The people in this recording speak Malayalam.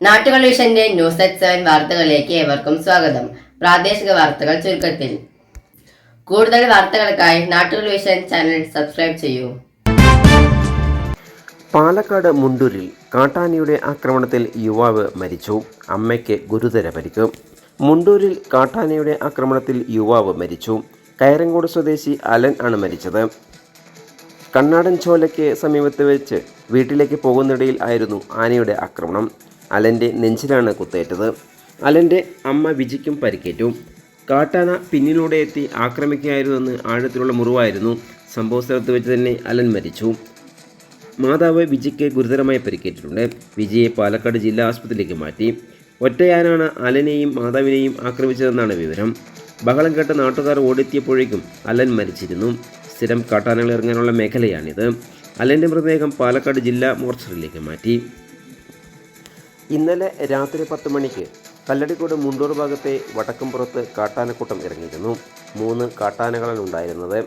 നാട്ടുകൾ വിഷന്റെ ന്യൂസ് അറ്റ് 7 വാർത്തകളിലേക്ക് ഏവർക്കും സ്വാഗതം. പ്രാദേശിക വാർത്തകൾ ചുരുക്കത്തിൽ. കൂടുതൽ വാർത്തകൾക്കായി നാട്ടുകൾ വിഷൻ ചാനൽ സബ്സ്ക്രൈബ് ചെയ്യൂ. പാലക്കാട് മുണ്ടൂരിൽ കാട്ടാനയുടെ ആക്രമണത്തിൽ യുവാവ് മരിച്ചു. അമ്മയ്ക്ക് ഗുരുതര പരിക്ക്. മുണ്ടൂരിൽ കാട്ടാനയുടെ ആക്രമണത്തിൽ യുവാവ് മരിച്ചു. കയറങ്കോട് സ്വദേശി അലൻ ആണ് മരിച്ചത്. കണ്ണാടൻ ചോലയ്ക്ക് സമീപത്ത് വെച്ച് വീട്ടിലേക്ക് പോകുന്നിടയിൽ ആയിരുന്നു ആനയുടെ ആക്രമണം. അലൻ്റെ നെഞ്ചിലാണ് കുത്തേറ്റത്. അലൻ്റെ അമ്മ വിജിക്കും പരിക്കേറ്റു. കാട്ടാന പിന്നിലൂടെ എത്തി ആക്രമിക്കുകയായിരുന്നെന്ന് ആഴത്തിലുള്ള മുറിവായിരുന്നു. സംഭവ സ്ഥലത്ത് വെച്ച് തന്നെ അലൻ മരിച്ചു. മാതാവ് വിജിക്ക് ഗുരുതരമായി പരിക്കേറ്റിട്ടുണ്ട്. വിജിയെ പാലക്കാട് ജില്ലാ ആശുപത്രിയിലേക്ക് മാറ്റി. ഒറ്റയാനാണ് അലനെയും മാതാവിനെയും ആക്രമിച്ചതെന്നാണ് വിവരം. ബഹളം കേട്ട് നാട്ടുകാർ ഓടെത്തിയപ്പോഴേക്കും അലൻ മരിച്ചിരുന്നു. സ്ഥിരം കാട്ടാനകൾ ഇറങ്ങാനുള്ള മേഖലയാണിത്. അലൻ്റെ മൃതദേഹം പാലക്കാട് ജില്ലാ മോർച്ചറിയിലേക്ക് മാറ്റി. ഇന്നലെ രാത്രി 10 മണിക്ക് കല്ലടിക്കോട് മുണ്ടൂർ ഭാഗത്തെ വടക്കംപുറത്ത് കാട്ടാനക്കൂട്ടം ഇറങ്ങിയിരുന്നു. 3 കാട്ടാനകളാണ് ഉണ്ടായിരുന്നത്.